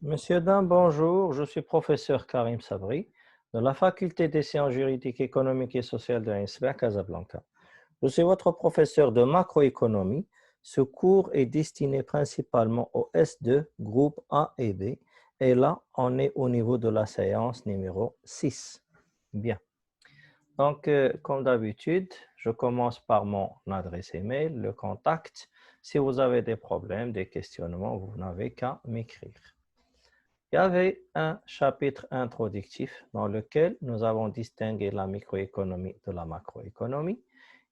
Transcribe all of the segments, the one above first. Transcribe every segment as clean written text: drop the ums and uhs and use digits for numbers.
Monsieur Dam, bonjour. Je suis professeur Karim Sabri de la Faculté des sciences juridiques, économiques et sociales de l'INSPE à Casablanca. Je suis votre professeur de macroéconomie. Ce cours est destiné principalement au S2, groupe A et B. Et là, on est au niveau de la séance numéro 6. Bien. Donc, comme d'habitude, je commence par mon adresse email, le contact. Si vous avez des problèmes, des questionnements, vous n'avez qu'à m'écrire. Il y avait un chapitre introductif dans lequel nous avons distingué la microéconomie de la macroéconomie.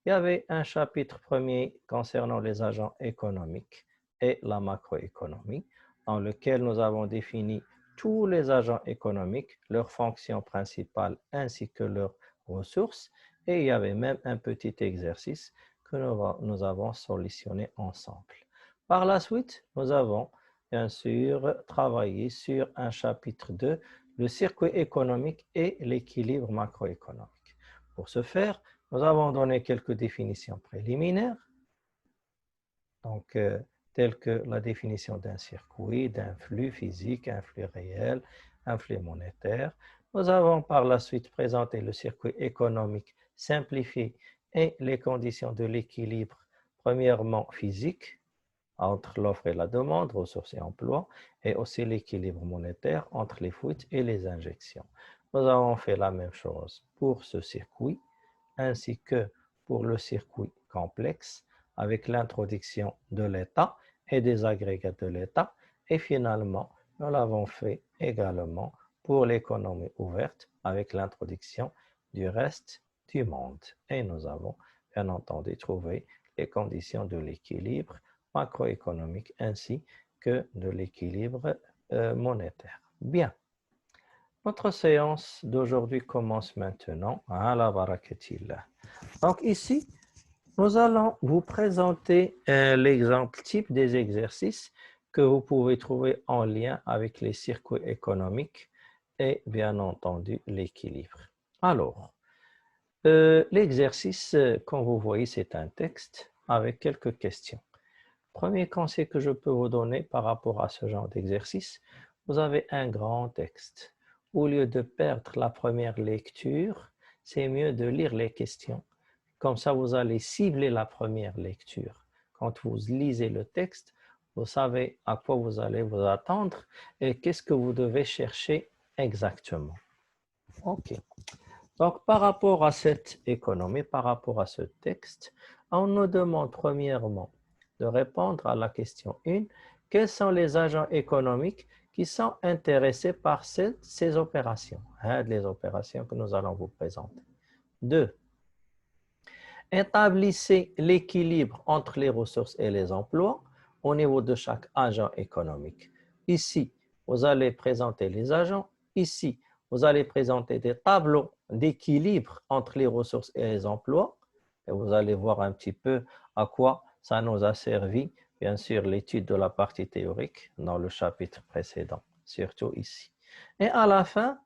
Il y avait un chapitre premier concernant les agents économiques et la macroéconomie, dans lequel nous avons défini tous les agents économiques, leurs fonctions principales ainsi que leurs ressources. Et il y avait même un petit exercice que nous avons solutionné ensemble. Par la suite, nous avons bien sûr travailler sur un chapitre 2, le circuit économique et l'équilibre macroéconomique. Pour ce faire, nous avons donné quelques définitions préliminaires, donc telles que la définition d'un circuit, d'un flux physique, un flux réel, un flux monétaire. Nous avons par la suite présenté le circuit économique simplifié et les conditions de l'équilibre, premièrement physique, entre l'offre et la demande, ressources et emplois, et aussi l'équilibre monétaire entre les fuites et les injections. Nous avons fait la même chose pour ce circuit, ainsi que pour le circuit complexe, avec l'introduction de l'État et des agrégats de l'État, et finalement, nous l'avons fait également pour l'économie ouverte, avec l'introduction du reste du monde. Et nous avons bien entendu trouvé les conditions de l'équilibre macroéconomique ainsi que de l'équilibre monétaire. Bien. Notre séance d'aujourd'hui commence maintenant. Ala barakatillah. Donc ici, nous allons vous présenter l'exemple type des exercices que vous pouvez trouver en lien avec les circuits économiques et bien entendu l'équilibre. Alors, l'exercice, comme vous voyez, c'est un texte avec quelques questions. Premier conseil que je peux vous donner par rapport à ce genre d'exercice, vous avez un grand texte. Au lieu de perdre la première lecture, c'est mieux de lire les questions. Comme ça, vous allez cibler la première lecture. Quand vous lisez le texte, vous savez à quoi vous allez vous attendre et qu'est-ce que vous devez chercher exactement. OK. Donc, par rapport à cette économie, par rapport à ce texte, on nous demande premièrement de répondre à la question 1. Quels sont les agents économiques qui sont intéressés par ces opérations? Les opérations que nous allons vous présenter. 2. Établissez l'équilibre entre les ressources et les emplois au niveau de chaque agent économique. Ici, vous allez présenter les agents. Ici, vous allez présenter des tableaux d'équilibre entre les ressources et les emplois. Et vous allez voir un petit peu à quoi ça nous a servi, bien sûr, l'étude de la partie théorique dans le chapitre précédent, surtout ici. Et à la fin,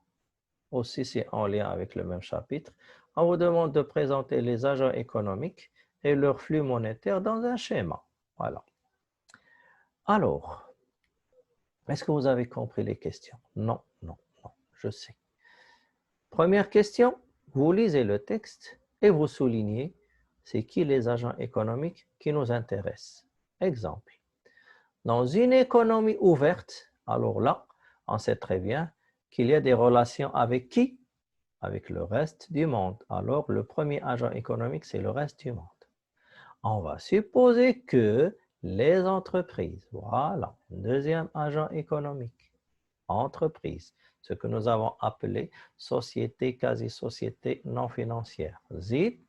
aussi c'est en lien avec le même chapitre, on vous demande de présenter les agents économiques et leur flux monétaire dans un schéma. Voilà. Alors, est-ce que vous avez compris les questions? Non, non, non, je sais. Première question, vous lisez le texte et vous soulignez c'est qui les agents économiques qui nous intéressent. Exemple, dans une économie ouverte, alors là, on sait très bien qu'il y a des relations avec qui? Avec le reste du monde. Alors, le premier agent économique, c'est le reste du monde. On va supposer que les entreprises, voilà, deuxième agent économique, entreprise, ce que nous avons appelé société, quasi-société non financière, ZID,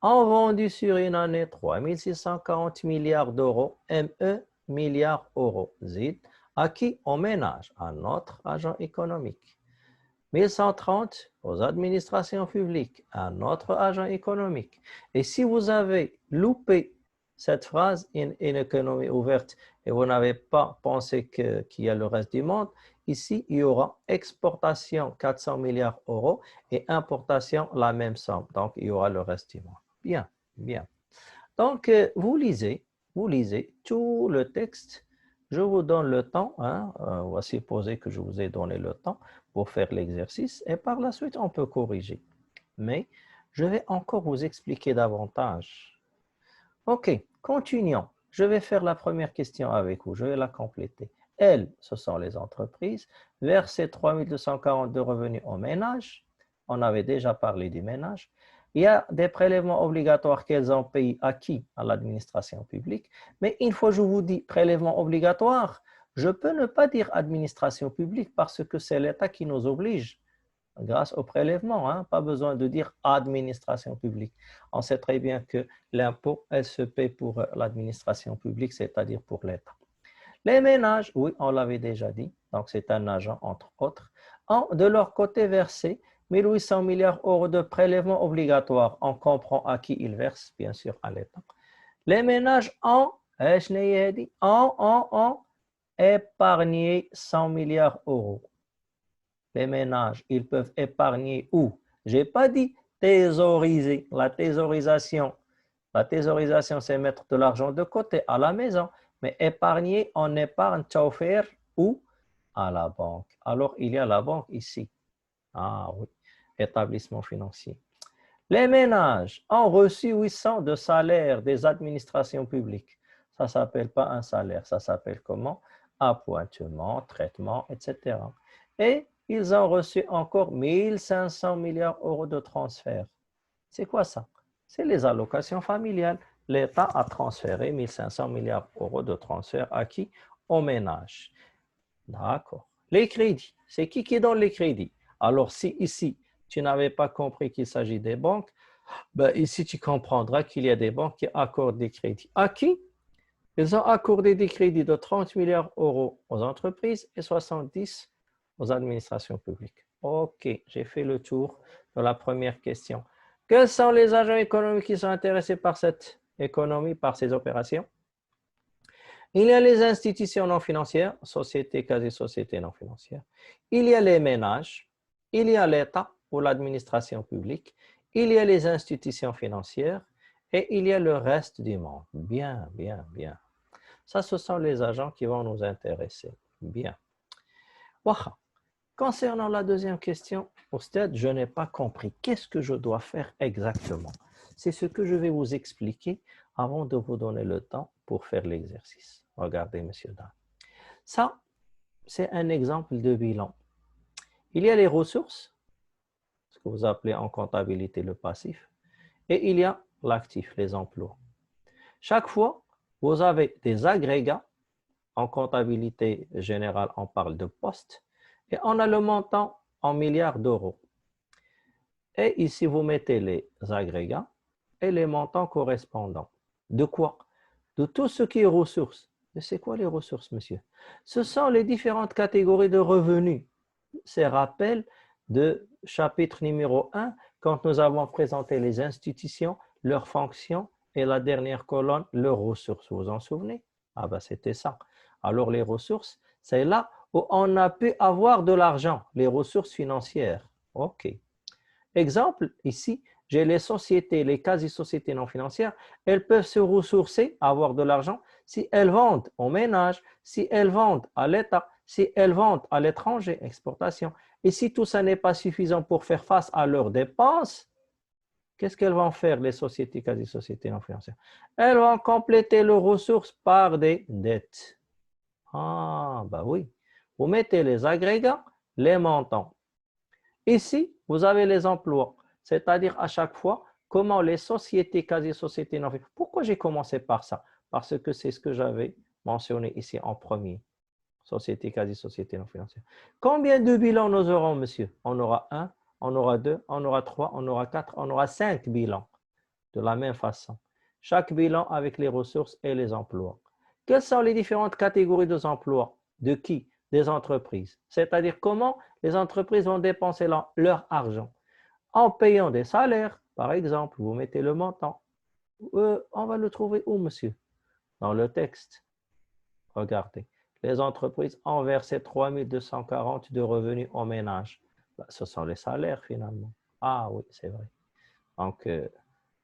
ont vendu sur une année 3 640 milliards d'euros, ME, milliards d'euros, ZID, à qui? Au ménage, à notre agent économique. 1130 aux administrations publiques, à notre agent économique. Et si vous avez loupé cette phrase, une économie ouverte, et vous n'avez pas pensé qu'il y a le reste du monde, ici, il y aura exportation 400 milliards d'euros et importation la même somme. Donc, il y aura le reste du monde. Bien, bien. Donc, vous lisez tout le texte Je vous donne le temps, hein, on va supposer que je vous ai donné le temps pour faire l'exercice et par la suite, on peut corriger. Mais je vais encore vous expliquer davantage. OK, continuons. Je vais faire la première question avec vous, je vais la compléter. Elles, ce sont les entreprises, versent 3 240 de revenus aux ménages. On avait déjà parlé du ménage. Il y a des prélèvements obligatoires qu'elles ont payés à qui? À l'administration publique. Mais une fois que je vous dis prélèvement obligatoire, je peux ne pas dire administration publique parce que c'est l'État qui nous oblige grâce au prélèvement, hein, pas besoin de dire administration publique. On sait très bien que l'impôt, elle se paie pour l'administration publique, c'est-à-dire pour l'État. Les ménages, oui, on l'avait déjà dit, donc c'est un agent entre autres, ont de leur côté versé 1800 milliards d'euros de prélèvements obligatoires. On comprend à qui ils versent, bien sûr à l'État. Les ménages ont épargné 100 milliards d'euros. Les ménages, ils peuvent épargner où? Je n'ai pas dit thésauriser. La thésaurisation, c'est mettre de l'argent de côté à la maison. Mais épargner, on épargne, faire où? À la banque. Alors, il y a la banque ici. Ah oui, établissement financier. Les ménages ont reçu 800 de salaire des administrations publiques. Ça ne s'appelle pas un salaire, ça s'appelle comment? Appointement, traitement, etc. Et ils ont reçu encore 1500 milliards d'euros de transferts. C'est quoi ça? C'est les allocations familiales. L'État a transféré 1500 milliards d'euros de transferts à qui? Aux ménages. D'accord. Les crédits, c'est qui donne les crédits? Alors, si ici, tu n'avais pas compris qu'il s'agit des banques, ben ici, tu comprendras qu'il y a des banques qui accordent des crédits. À qui? Ils ont accordé des crédits de 30 milliards d'euros aux entreprises et 70 aux administrations publiques. OK, j'ai fait le tour de la première question. Quels sont les agents économiques qui sont intéressés par cette économie, par ces opérations? Il y a les institutions non financières, sociétés, quasi-sociétés non financières. Il y a les ménages, il y a l'État ou l'administration publique, il y a les institutions financières et il y a le reste du monde. Bien, bien, bien. Ça, ce sont les agents qui vont nous intéresser. Bien. Waha. Concernant la deuxième question, au stade, je n'ai pas compris. Qu'est-ce que je dois faire exactement? C'est ce que je vais vous expliquer avant de vous donner le temps pour faire l'exercice. Regardez, monsieur Dan. Ça, c'est un exemple de bilan. Il y a les ressources, ce que vous appelez en comptabilité le passif, et il y a l'actif, les emplois. Chaque fois, vous avez des agrégats. En comptabilité générale, on parle de postes. Et on a le montant en milliards d'euros. Et ici, vous mettez les agrégats et les montants correspondants. De quoi? De tout ce qui est ressources. Mais c'est quoi les ressources, monsieur? Ce sont les différentes catégories de revenus. C'est rappel de chapitre numéro 1, quand nous avons présenté les institutions, leurs fonctions, et la dernière colonne, leurs ressources. Vous vous en souvenez? Ah ben c'était ça. Alors les ressources, c'est là où on a pu avoir de l'argent, les ressources financières. OK. Exemple, ici, j'ai les sociétés, les quasi-sociétés non financières, elles peuvent se ressourcer, avoir de l'argent, si elles vendent aux ménages, si elles vendent à l'État, si elles vendent à l'étranger, exportation. Et si tout ça n'est pas suffisant pour faire face à leurs dépenses, qu'est-ce qu'elles vont faire, les sociétés, quasi-sociétés non financières? Elles vont compléter leurs ressources par des dettes. Ah, bah oui. Vous mettez les agrégats, les montants. Ici, vous avez les emplois, c'est-à-dire à chaque fois, comment les sociétés, quasi-sociétés non financières. Pourquoi j'ai commencé par ça? Parce que c'est ce que j'avais mentionné ici en premier. Société, quasi-société non financière. Combien de bilans nous aurons, monsieur? On aura un, on aura deux, on aura trois, on aura quatre, on aura 5 bilans. De la même façon. Chaque bilan avec les ressources et les emplois. Quelles sont les différentes catégories d'emplois? De qui? Des entreprises. C'est-à-dire comment les entreprises vont dépenser leur argent. En payant des salaires, par exemple, vous mettez le montant. On va le trouver où, monsieur? Dans le texte. Regardez. Les entreprises ont versé 3 240 de revenus aux ménages. Ce sont les salaires, finalement. Ah oui, c'est vrai. Donc,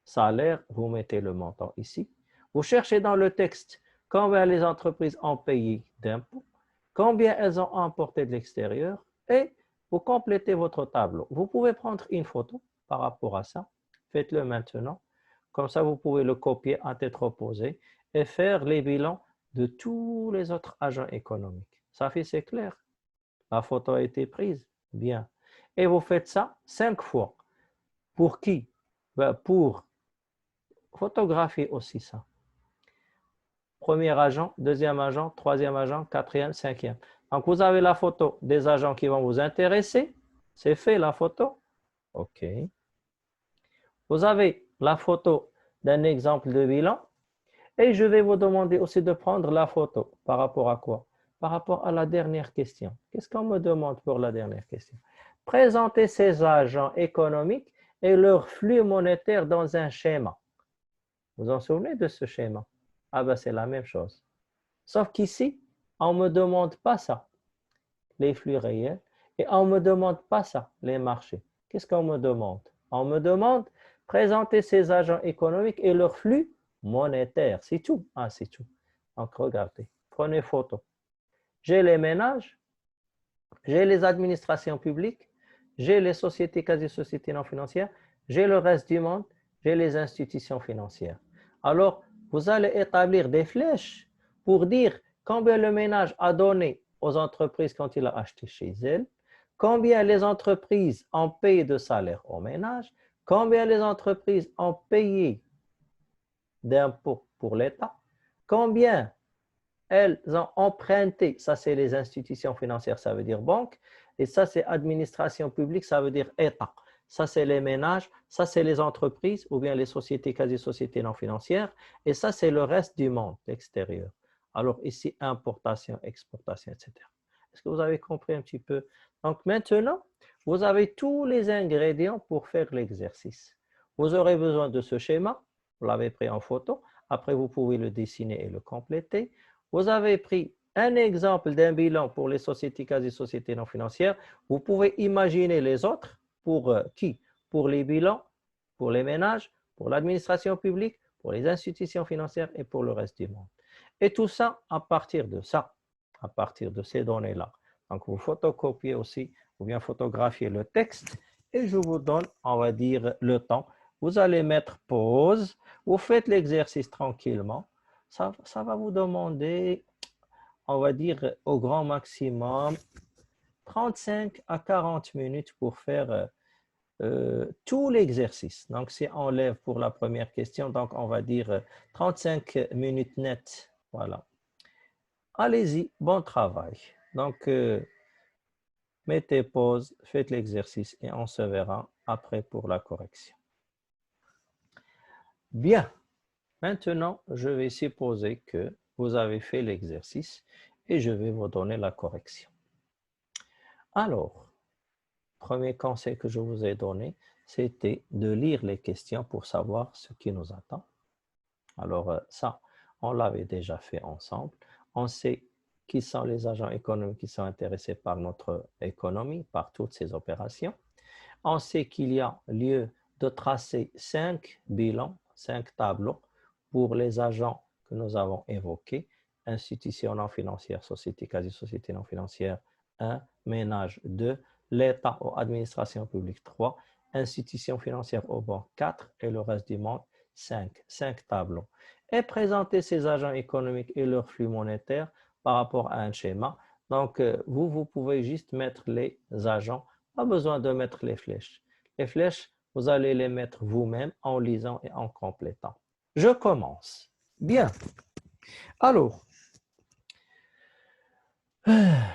salaire, vous mettez le montant ici. Vous cherchez dans le texte combien les entreprises ont payé d'impôts, combien elles ont emporté de l'extérieur et vous complétez votre tableau. Vous pouvez prendre une photo par rapport à ça. Faites-le maintenant. Comme ça, vous pouvez le copier à tête reposée et faire les bilans de tous les autres agents économiques. Ça fait, c'est clair. La photo a été prise. Bien. Et vous faites ça 5 fois. Pour qui? Pour photographier aussi ça. Premier agent, deuxième agent, troisième agent, quatrième, cinquième. Donc, vous avez la photo des agents qui vont vous intéresser. C'est fait, la photo. OK. Vous avez la photo d'un exemple de bilan. Et je vais vous demander aussi de prendre la photo. Par rapport à quoi? Par rapport à la dernière question. Qu'est-ce qu'on me demande pour la dernière question? Présenter ces agents économiques et leur flux monétaire dans un schéma. Vous vous en souvenez de ce schéma? Ah ben c'est la même chose. Sauf qu'ici, on ne me demande pas ça, les flux réels, et on ne me demande pas ça, les marchés. Qu'est-ce qu'on me demande? On me demande présenter ces agents économiques et leurs flux monétaires. C'est tout. Ah, c'est tout. Donc, regardez. Prenez photo. J'ai les ménages, j'ai les administrations publiques, j'ai les sociétés, quasi-sociétés non financières, j'ai le reste du monde, j'ai les institutions financières. Alors, vous allez établir des flèches pour dire combien le ménage a donné aux entreprises quand il a acheté chez elles, combien les entreprises ont payé de salaire au ménage, combien les entreprises ont payé d'impôts pour l'État, combien elles ont emprunté, ça c'est les institutions financières, ça veut dire banque, et ça c'est administration publique, ça veut dire État. Ça c'est les ménages, ça c'est les entreprises ou bien les sociétés, quasi-sociétés non financières, et ça c'est le reste du monde extérieur. Alors ici, importation, exportation, etc. Est-ce que vous avez compris un petit peu? Donc maintenant, vous avez tous les ingrédients pour faire l'exercice. Vous aurez besoin de ce schéma, vous l'avez pris en photo, après vous pouvez le dessiner et le compléter. Vous avez pris un exemple d'un bilan pour les sociétés, quasi-sociétés non financières. Vous pouvez imaginer les autres. Pour qui? Pour les bilans, pour les ménages, pour l'administration publique, pour les institutions financières et pour le reste du monde. Et tout ça à partir de ça, à partir de ces données-là. Donc, vous photocopiez aussi ou bien photographiez le texte et je vous donne, on va dire, le temps. Vous allez mettre pause, vous faites l'exercice tranquillement. Ça va vous demander, on va dire, au grand maximum 35 à 40 minutes pour faire tout l'exercice. Donc, si on lève pour la première question, donc on va dire 35 minutes net. Voilà. Allez-y, bon travail. Donc, mettez pause, faites l'exercice et on se verra après pour la correction. Bien. Maintenant, je vais supposer que vous avez fait l'exercice et je vais vous donner la correction. Alors, premier conseil que je vous ai donné, c'était de lire les questions pour savoir ce qui nous attend. Alors ça, on l'avait déjà fait ensemble. On sait qui sont les agents économiques qui sont intéressés par notre économie, par toutes ces opérations. On sait qu'il y a lieu de tracer 5 bilans, 5 tableaux pour les agents que nous avons évoqués, institutions non financières, sociétés, quasi-sociétés non financières, 1, ménage 2, l'État ou administration publique 3, institutions financières aux banques 4 et le reste du monde 5. 5 tableaux. Et présenter ces agents économiques et leurs flux monétaires par rapport à un schéma. Donc, vous pouvez juste mettre les agents, pas besoin de mettre les flèches. Les flèches, vous allez les mettre vous-même en lisant et en complétant. Je commence. Bien. Alors,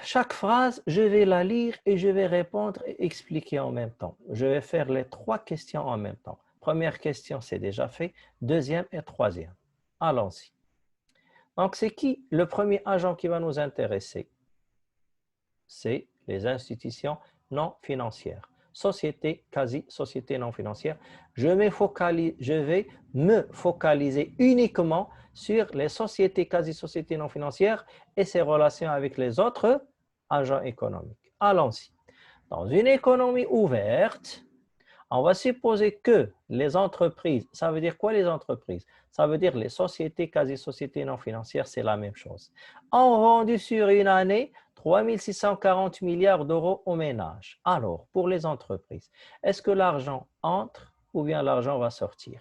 chaque phrase, je vais la lire et je vais répondre et expliquer en même temps. Je vais faire les 3 questions en même temps. Première question, c'est déjà fait. Deuxième et troisième. Allons-y. Donc, c'est qui le premier agent qui va nous intéresser? C'est les institutions non financières. Société, quasi-société non financière. Je vais me focaliser uniquement sur les sociétés, quasi-sociétés non financières et ses relations avec les autres agents économiques. Allons-y. Dans une économie ouverte, On va supposer que les entreprises, ça veut dire quoi les entreprises? Ça veut dire les sociétés, quasi-sociétés non financières, c'est la même chose. Ont vendu sur une année 3 640 milliards d'euros aux ménages. Alors, pour les entreprises, est-ce que l'argent entre ou bien l'argent va sortir?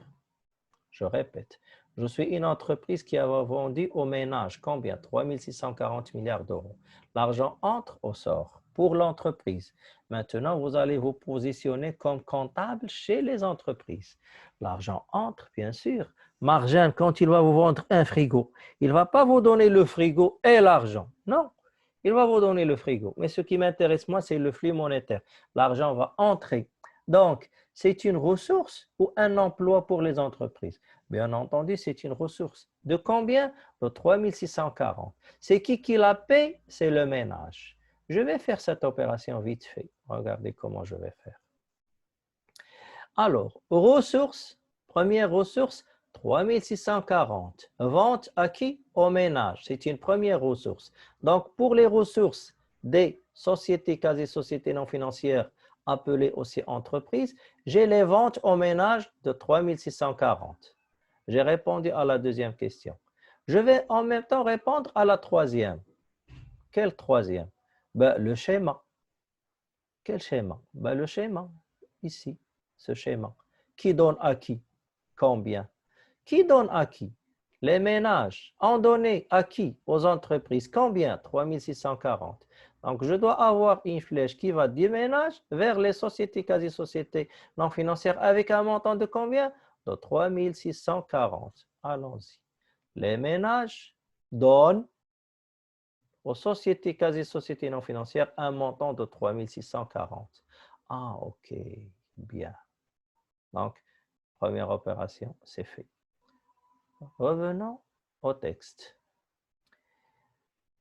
Je répète, je suis une entreprise qui a vendu aux ménages combien? 3 640 milliards d'euros. L'argent entre ou sort pour l'entreprise. Maintenant, vous allez vous positionner comme comptable chez les entreprises. L'argent entre, bien sûr. Marjane, quand il va vous vendre un frigo, il ne va pas vous donner le frigo et l'argent. Non, il va vous donner le frigo. Mais ce qui m'intéresse, moi, c'est le flux monétaire. L'argent va entrer. Donc, c'est une ressource ou un emploi pour les entreprises? Bien entendu, c'est une ressource. De combien? De 3 640. C'est qui la paie? C'est le ménage. Je vais faire cette opération vite fait. Regardez comment je vais faire. Alors, ressources, première ressource, 3 640. Vente à qui? Au ménage. C'est une première ressource. Donc, pour les ressources des sociétés, quasi-sociétés non financières, appelées aussi entreprises, j'ai les ventes au ménage de 3 640. J'ai répondu à la deuxième question. Je vais en même temps répondre à la troisième. Quel troisième? Ben, le schéma. Quel schéma? Ben, le schéma, ici, ce schéma. Qui donne à qui? Combien? Qui donne à qui? Les ménages ont donné à qui? Aux entreprises. Combien? 3 640. Donc, je dois avoir une flèche qui va du ménage vers les sociétés, quasi-sociétés non financières avec un montant de combien? De 3 640. Allons-y. Les ménages donnent aux sociétés, quasi-sociétés non financières, un montant de 3 640. Ah, ok, bien. Donc, première opération, c'est fait. Revenons au texte.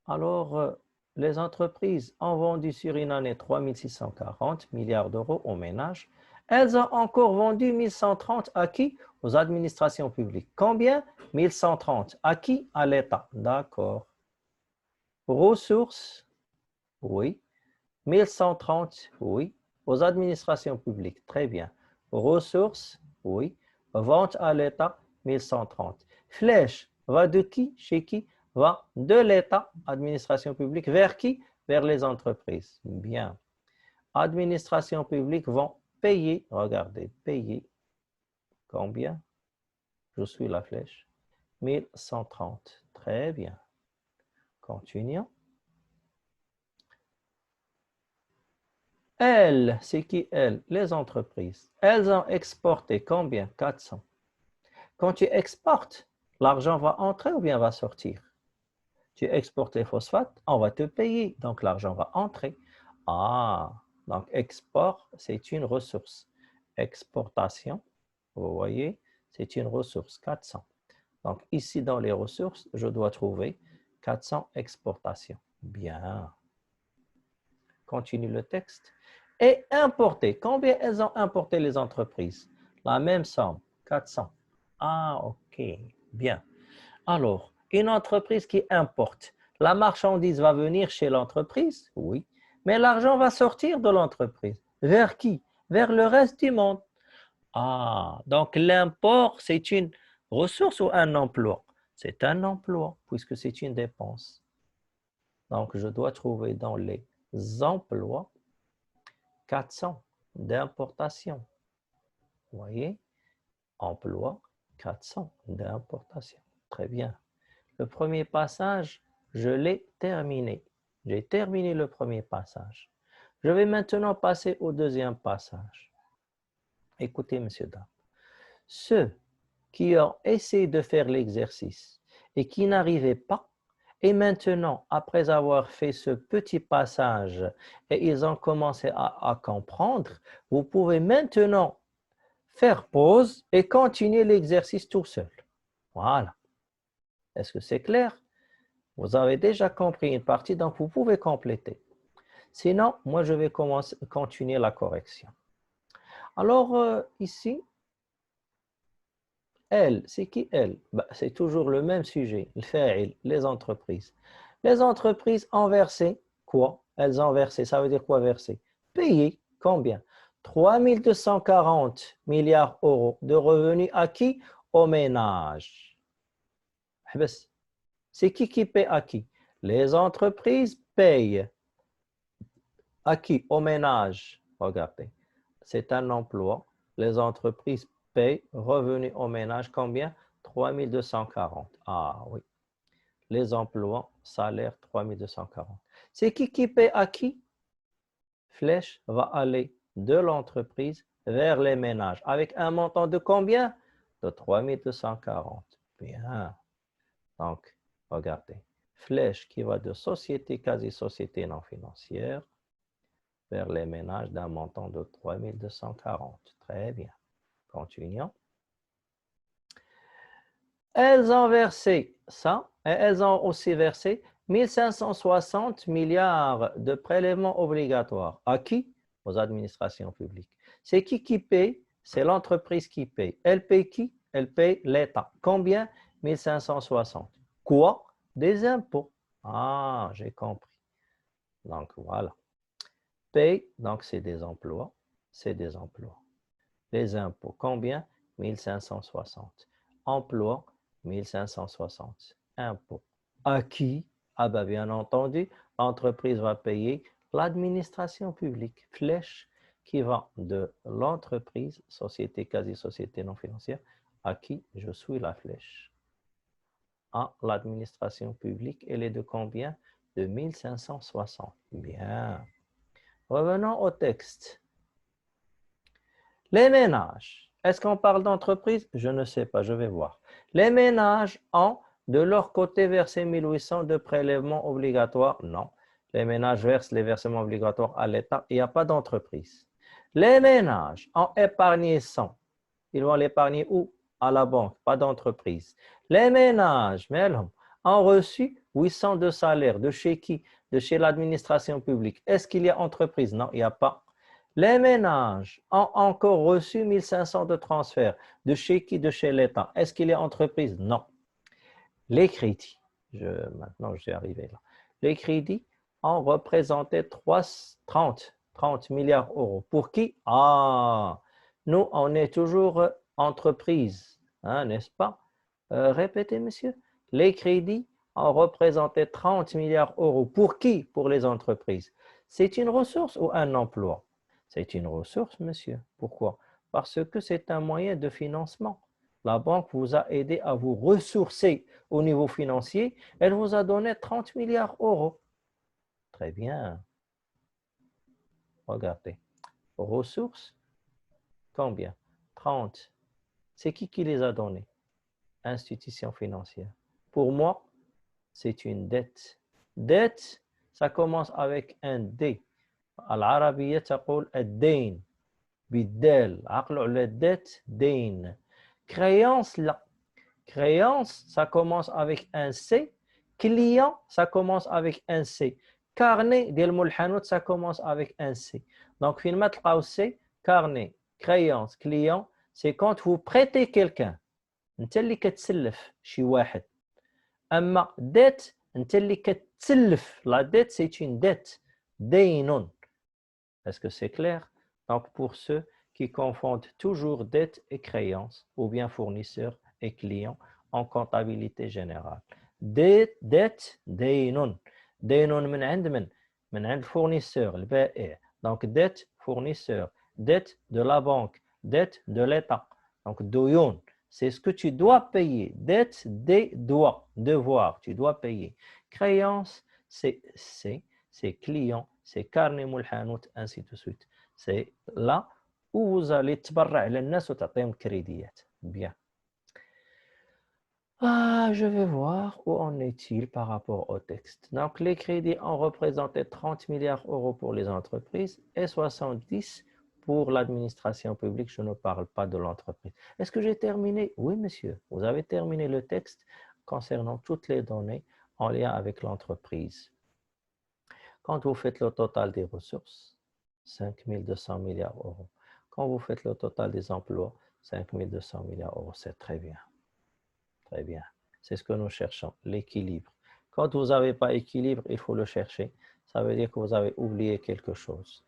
Alors, les entreprises ont vendu sur une année 3 640 milliards d'euros aux ménages. Elles ont encore vendu 1130 à qui? Aux administrations publiques. Combien? 1130. À qui? À l'État. D'accord. Ressources, oui. 1130, oui. Aux administrations publiques, très bien. Ressources, oui. Vente à l'État, 1130. Flèche, va de qui? Chez qui? Va de l'État, administration publique, vers qui? Vers les entreprises. Bien. Administration publique vont payer, regardez, payer. Combien? Je suis la flèche. 1130. Très bien. Continuons. Elles, c'est qui elles? Les entreprises. Elles ont exporté combien? 400. Quand tu exportes, l'argent va entrer ou bien va sortir? Tu exportes les phosphates, on va te payer, donc l'argent va entrer. Ah, donc export, c'est une ressource. Exportation, vous voyez, c'est une ressource, 400. Donc ici, dans les ressources, je dois trouver 400 exportations. Bien. Continue le texte. Et importer. Combien elles ont importé les entreprises? La même somme, 400. Ah, ok, bien. Alors, une entreprise qui importe, la marchandise va venir chez l'entreprise? Oui. Mais l'argent va sortir de l'entreprise. Vers qui? Vers le reste du monde. Ah, donc l'import, c'est une ressource ou un emploi? C'est un emploi, puisque c'est une dépense. Donc, je dois trouver dans les emplois 400 d'importation. Vous voyez? Emploi, 400 d'importation. Très bien. Le premier passage, je l'ai terminé. J'ai terminé le premier passage. Je vais maintenant passer au deuxième passage. Écoutez, messieurs, dames. Ceux qui ont essayé de faire l'exercice et qui n'arrivaient pas, et maintenant, après avoir fait ce petit passage et ils ont commencé à comprendre, vous pouvez maintenant faire pause et continuer l'exercice tout seul. Voilà. Est-ce que c'est clair? Vous avez déjà compris une partie, donc vous pouvez compléter. Sinon, moi, je vais continuer la correction. Alors, ici, elle, c'est qui elle? C'est toujours le même sujet, le fa'il, les entreprises. Les entreprises ont versé quoi? Elles ont versé, ça veut dire quoi verser? Payer combien? 3240 milliards d'euros de revenus acquis aux ménages. C'est qui paie à qui? Les entreprises payent à qui? Aux ménages. Regardez, c'est un emploi. Les entreprises payent revenus aux ménages. Combien? 3240. Ah oui. Les emplois, salaire 3240. C'est qui paie à qui? Flèche va aller de l'entreprise vers les ménages avec un montant de combien? De 3240. Bien. Donc, regardez. Flèche qui va de société, quasi-société non financière vers les ménages d'un montant de 3240. Très bien. Continuons. Elles ont versé ça et elles ont aussi versé 1560 milliards de prélèvements obligatoires. À qui? Aux administrations publiques. C'est qui paye? C'est l'entreprise qui paye. Elle paye qui? Elle paye l'État. Combien? 1560. Quoi? Des impôts. Ah, j'ai compris. Donc, voilà. Paye, donc c'est des emplois. C'est des emplois. Les impôts, combien? 1560. Emploi, 1560. Impôts. À qui? Ah ben bien entendu, l'entreprise va payer l'administration publique. Flèche qui va de l'entreprise, société, quasi-société non financière, à qui je suis la flèche. À l'administration publique, elle est de combien? De 1560. Bien. Revenons au texte. Les ménages. Est-ce qu'on parle d'entreprise? Je ne sais pas, je vais voir. Les ménages ont de leur côté versé 1800 de prélèvements obligatoires? Non. Les ménages versent les versements obligatoires à l'État. Il n'y a pas d'entreprise. Les ménages ont épargné 100. Ils vont l'épargner où? À la banque, pas d'entreprise. Les ménages, ont reçu 800 de salaire. De chez qui? De chez l'administration publique. Est-ce qu'il y a entreprise? Non, il n'y a pas. Les ménages ont encore reçu 1500 de transfert. De chez qui? De chez l'État. Est-ce qu'il y a entreprise? Non. Les crédits, maintenant je vais arriver là. Les crédits ont représenté 30 milliards d'euros. Pour qui? Ah, nous, on est toujours entreprise, hein, n'est-ce pas? Répétez, monsieur. Les crédits ont représenté 30 milliards d'euros. Pour qui? Pour les entreprises. C'est une ressource ou un emploi? C'est une ressource, monsieur. Pourquoi? Parce que c'est un moyen de financement. La banque vous a aidé à vous ressourcer au niveau financier. Elle vous a donné 30 milliards d'euros. Très bien. Regardez. Ressources, combien? 30. C'est qui les a donnés? Institution financière. Pour moi, c'est une dette. Dette, ça commence avec un D. العربية تقول الدين بالدال. عقلوا على الدette دين. Créance, là. Créance, ça commence avec un C. Client, ça commence avec un C. Carnet, ça commence avec un C. Donc, finalement, C, carnet, créance, client, c'est quand vous prêtez quelqu'un. انت اللي كتسلف شي واحد. اما dette, انت اللي كتسلف. La dette, c'est une dette. دين. Est-ce que c'est clair? Donc, pour ceux qui confondent toujours dette et créance, ou bien fournisseur et client en comptabilité générale. Dette, دين. دين من عند من؟ من عند fournisseur, البائع. Donc, dette, fournisseur. Dette de la banque. Dette de l'État. Donc, ديون. C'est ce que tu dois payer. Dette, des doigts, devoir, tu dois payer. Créance, c'est client, c'est carnet mulhanout, ainsi de suite. C'est là où vous allez تبرع للناس وتعطيهم كريديات. Bien. Ah, je vais voir où en est-il par rapport au texte. Donc, les crédits ont représenté 30 milliards d'euros pour les entreprises et 70 pour l'administration publique. Je ne parle pas de l'entreprise. Est-ce que j'ai terminé? Oui, monsieur. Vous avez terminé le texte concernant toutes les données en lien avec l'entreprise. Quand vous faites le total des ressources, 5 200 milliards d'euros. Quand vous faites le total des emplois, 5 200 milliards d'euros. C'est très bien. Très bien. C'est ce que nous cherchons, l'équilibre. Quand vous n'avez pas équilibre, il faut le chercher. Ça veut dire que vous avez oublié quelque chose.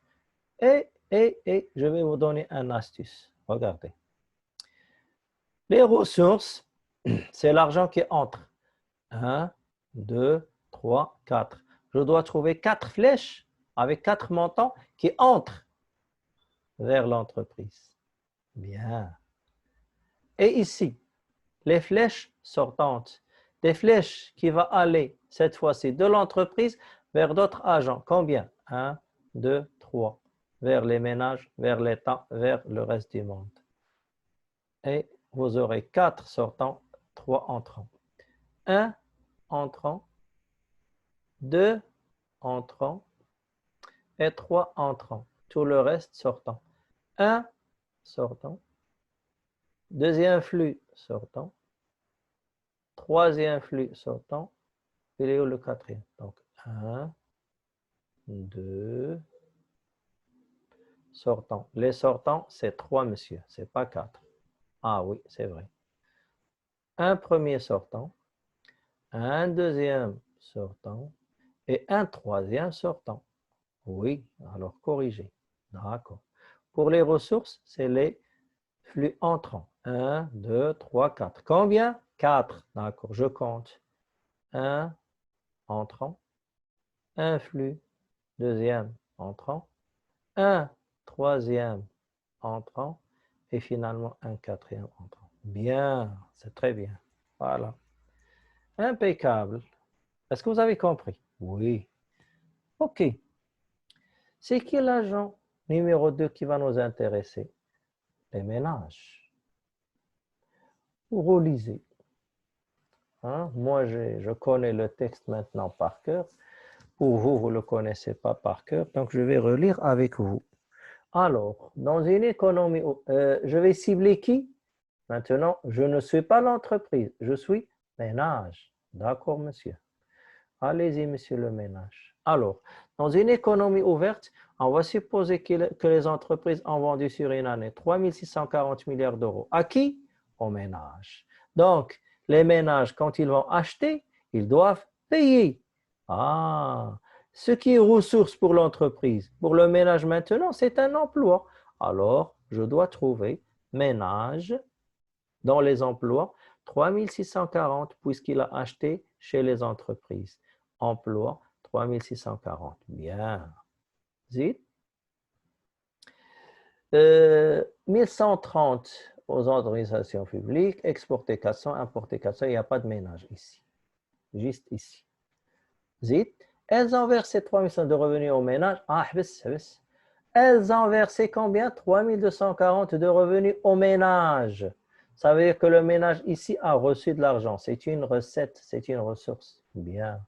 Et Et je vais vous donner une astuce. Regardez. Les ressources, c'est l'argent qui entre. 1, 2, 3, 4. Je dois trouver 4 flèches avec 4 montants qui entrent vers l'entreprise. Bien. Et ici, les flèches sortantes. Des flèches qui vont aller, cette fois-ci, de l'entreprise vers d'autres agents. Combien? 1, 2, 3. Vers les ménages, vers l'État, vers le reste du monde. Et vous aurez 4 sortants, 3 entrants. 1 entrant, 2 entrants et 3 entrants. Tout le reste sortant. 1 sortant, deuxième flux sortant, troisième flux sortant, il est où le quatrième? Donc 1, 2, sortants. Les sortants, c'est 3, monsieur, c'est pas 4. Ah oui, c'est vrai. Un premier sortant, un deuxième sortant et un troisième sortant. Oui, alors corrigez. D'accord. Pour les ressources, c'est les flux entrants. 1, 2, 3, 4. Combien? 4. D'accord, je compte. 1 entrant, un flux, deuxième entrant, un troisième entrant et finalement un quatrième entrant. Bien, c'est très bien. Voilà. Impeccable. Est-ce que vous avez compris? Oui. OK. C'est qui l'agent numéro 2 qui va nous intéresser? Les ménages. Vous relisez. Hein? Moi, je connais le texte maintenant par cœur. Pour vous, vous ne le connaissez pas par cœur, donc je vais relire avec vous. Alors, dans une économie, je vais cibler qui? Maintenant, je ne suis pas l'entreprise, je suis ménage. D'accord, monsieur? Allez-y, monsieur le ménage. Alors, dans une économie ouverte, on va supposer que les entreprises ont vendu sur une année 3 640 milliards d'euros. À qui? Aux ménages. Donc, les ménages, quand ils vont acheter, ils doivent payer. Ah, ce qui est ressource pour l'entreprise, pour le ménage maintenant, c'est un emploi. Alors, je dois trouver ménage dans les emplois 3 640 puisqu'il a acheté chez les entreprises. Emploi 3 640. Bien. Zit. 1130 aux organisations publiques, exporter 400, importer 400, il n'y a pas de ménage ici. Juste ici. Zit. Elles ont versé 3 100 de revenus au ménage. Ah, elles ont versé combien? 3 240 de revenus au ménage. Ça veut dire que le ménage ici a reçu de l'argent. C'est une recette, c'est une ressource. Bien.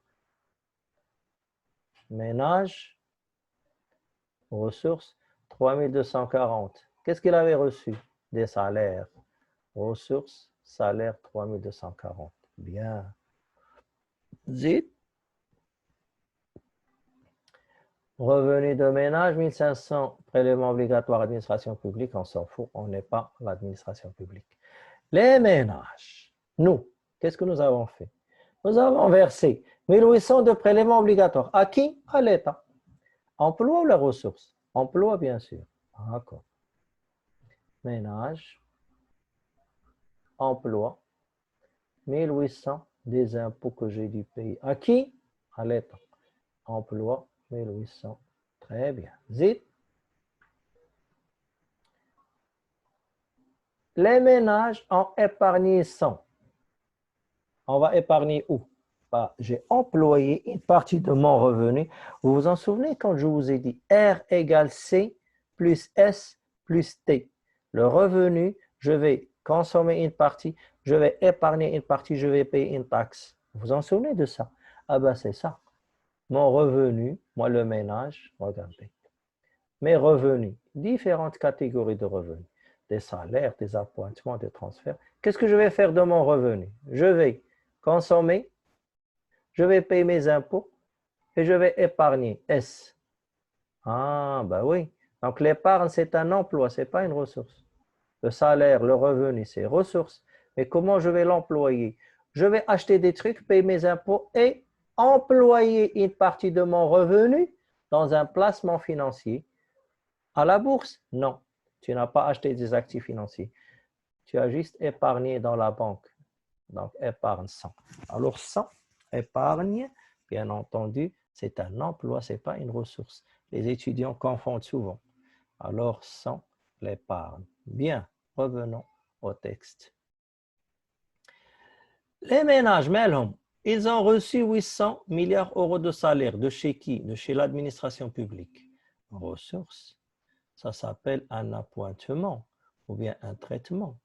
Ménage, ressources, 3 240. Qu'est-ce qu'il avait reçu? Des salaires. Ressources, salaire, 3 240. Bien. Zit. Revenu de ménage, 1500. Prélèvement obligatoire, administration publique, on s'en fout, on n'est pas l'administration publique. Les ménages, nous, qu'est-ce que nous avons fait? Nous avons versé 1800 de prélèvement obligatoire. À qui? À l'État. Emploi ou la ressource? Emploi, bien sûr. D'accord. Ménage, emploi, 1800 des impôts que j'ai dû payer. À qui? À l'État. Emploi, 1800. Très bien. Zit. Les ménages ont épargné 100. On va épargner où? Bah, j'ai employé une partie de mon revenu. Vous vous en souvenez quand je vous ai dit R égale C plus S plus T. Le revenu, je vais consommer une partie, je vais épargner une partie, je vais payer une taxe. Vous vous en souvenez de ça? Ah ben c'est ça. Mon revenu, moi le ménage, regardez. Mes revenus, différentes catégories de revenus. Des salaires, des appointements, des transferts. Qu'est-ce que je vais faire de mon revenu? Je vais consommer, je vais payer mes impôts et je vais épargner. S. Ah, ben oui. Donc l'épargne, c'est un emploi, ce n'est pas une ressource. Le salaire, le revenu, c'est ressource. Mais comment je vais l'employer? Je vais acheter des trucs, payer mes impôts et employer une partie de mon revenu dans un placement financier À la bourse? Non. Tu n'as pas acheté des actifs financiers. Tu as juste épargné dans la banque. Donc, épargne 100. Alors, 100, épargne, bien entendu, c'est un emploi, ce n'est pas une ressource. Les étudiants confondent souvent. Alors, 100, l'épargne. Bien, revenons au texte. Les ménages, Melhom, ils ont reçu 800 milliards d'euros de salaire. De chez qui? De chez l'administration publique. Ressources, ça s'appelle un appointement ou bien un traitement.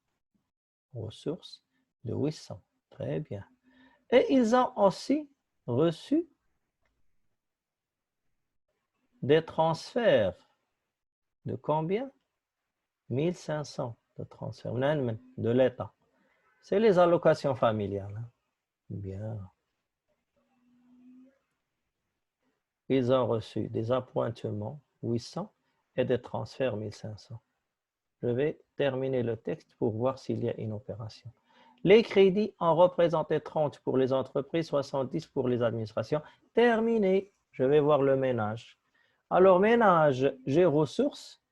Ressources de 800. Très bien. Et ils ont aussi reçu des transferts de combien? 1500 de transferts de l'État. C'est les allocations familiales. Bien. Ils ont reçu des appointements 800 et des transferts 1500. Je vais terminer le texte pour voir s'il y a une opération. Les crédits en représentaient 30 pour les entreprises, 70 pour les administrations. Terminé. Je vais voir le ménage. Alors, ménage, j'ai ressources,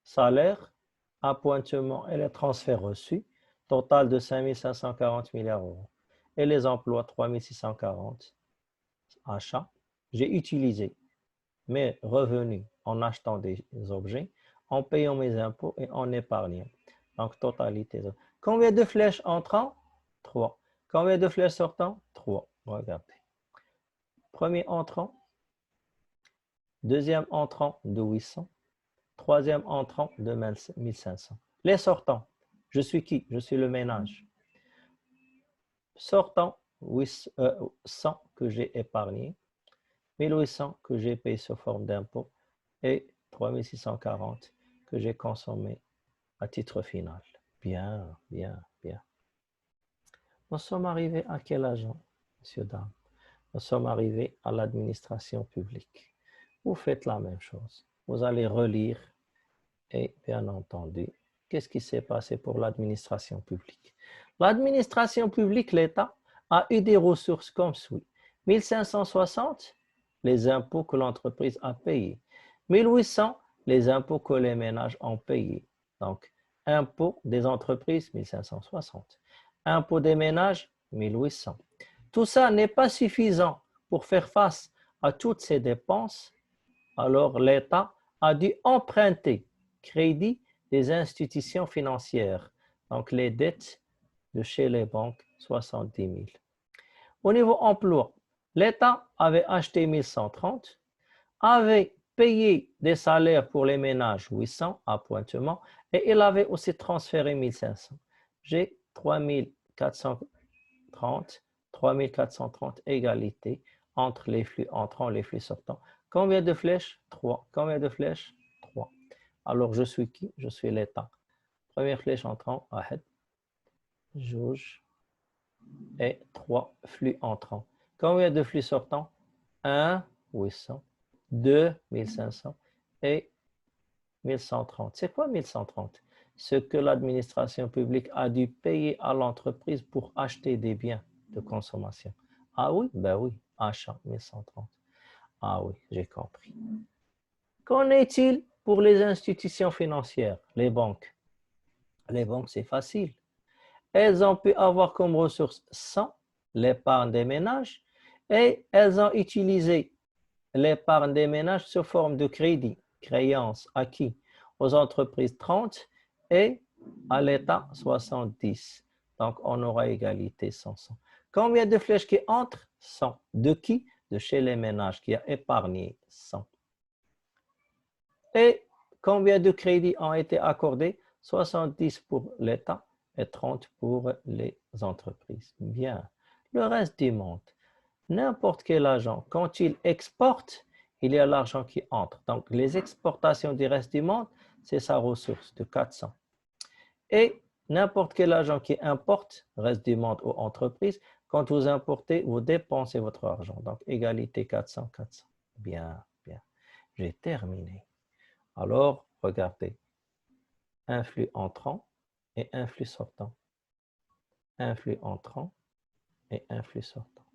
salaire, appointement et les transferts reçus, total de 5 540 milliards d'euros. Et les emplois, 3 640. Achats, j'ai utilisé mes revenus en achetant des objets, en payant mes impôts et en épargnant. Donc, totalité. Combien de flèches entrant? 3. Combien de flèches sortant? 3. Regardez. Premier entrant, deuxième entrant de 800, troisième entrant de 1500. Les sortants, je suis qui? Je suis le ménage. Sortant, 100 que j'ai épargné, 1800 que j'ai payé sous forme d'impôt et 3640 que j'ai consommé à titre final. Bien, bien, bien. Nous sommes arrivés à quel agent, messieurs, dames? Nous sommes arrivés à l'administration publique. Vous faites la même chose. Vous allez relire et, bien entendu, qu'est-ce qui s'est passé pour l'administration publique? L'administration publique, l'État, a eu des ressources comme suit. 1560, les impôts que l'entreprise a payés. 1800, les impôts que les ménages ont payés. Donc, impôts des entreprises, 1560. Impôts des ménages, 1800. Tout ça n'est pas suffisant pour faire face à toutes ces dépenses. Alors, l'État a dû emprunter crédit des institutions financières, donc les dettes de chez les banques, 70 000. Au niveau emploi, l'État avait acheté 1130, avait payé des salaires pour les ménages 800 appointements et il avait aussi transféré 1500. J'ai 3430, 3430 égalité entre les flux entrants et les flux sortants. Combien de flèches? 3. Combien de flèches? 3. Alors, je suis qui? Je suis l'État. Première flèche entrant, Ahed, Jouj, et 3 flux entrants. Combien de flux sortants? 1, 800, 2, 1500 et 1130. C'est quoi 1130? Ce que l'administration publique a dû payer à l'entreprise pour acheter des biens de consommation. Ah oui? Ben oui, achat 1130. Ah oui, j'ai compris. Qu'en est-il pour les institutions financières, les banques? Les banques, c'est facile. Elles ont pu avoir comme ressource 100, l'épargne des ménages, et elles ont utilisé l'épargne des ménages sous forme de crédit, créance, acquis aux entreprises 30 et à l'État 70. Donc, on aura égalité 100. Combien de flèches qui entrent? 100. De qui? De chez les ménages qui a épargné 100. Et combien de crédits ont été accordés? 70 pour l'État et 30 pour les entreprises. Bien. Le reste du monde. N'importe quel agent, quand il exporte, il y a l'argent qui entre. Donc, les exportations du reste du monde, c'est sa ressource de 400. Et n'importe quel agent qui importe, reste du monde ou entreprise, quand vous importez, vous dépensez votre argent. Donc, égalité 400, 400. Bien, bien. J'ai terminé. Alors, regardez. Un flux entrant et un flux sortant. Un flux entrant et un flux sortant.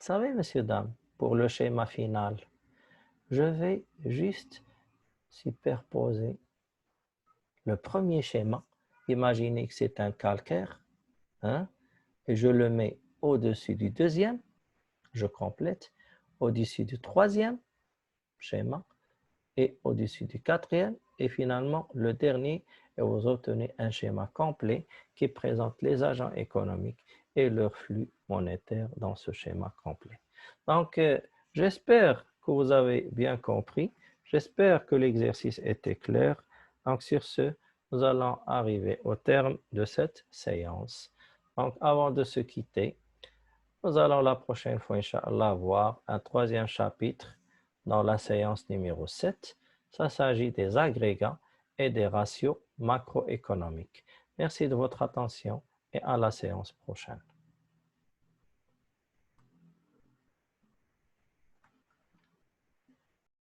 Vous savez, messieurs, dames, pour le schéma final, je vais juste superposer le premier schéma. Imaginez que c'est un calcaire, hein, et je le mets au-dessus du deuxième, je complète, au-dessus du troisième schéma et au-dessus du quatrième, et finalement le dernier, et vous obtenez un schéma complet qui présente les agents économiques et leur flux monétaire dans ce schéma complet. Donc, j'espère que vous avez bien compris. J'espère que l'exercice était clair. Donc, sur ce, nous allons arriver au terme de cette séance. Donc, avant de se quitter, nous allons la prochaine fois, Inch'Allah, voir un troisième chapitre dans la séance numéro 7. Ça s'agit des agrégats et des ratios macroéconomiques. Merci de votre attention et à la séance prochaine.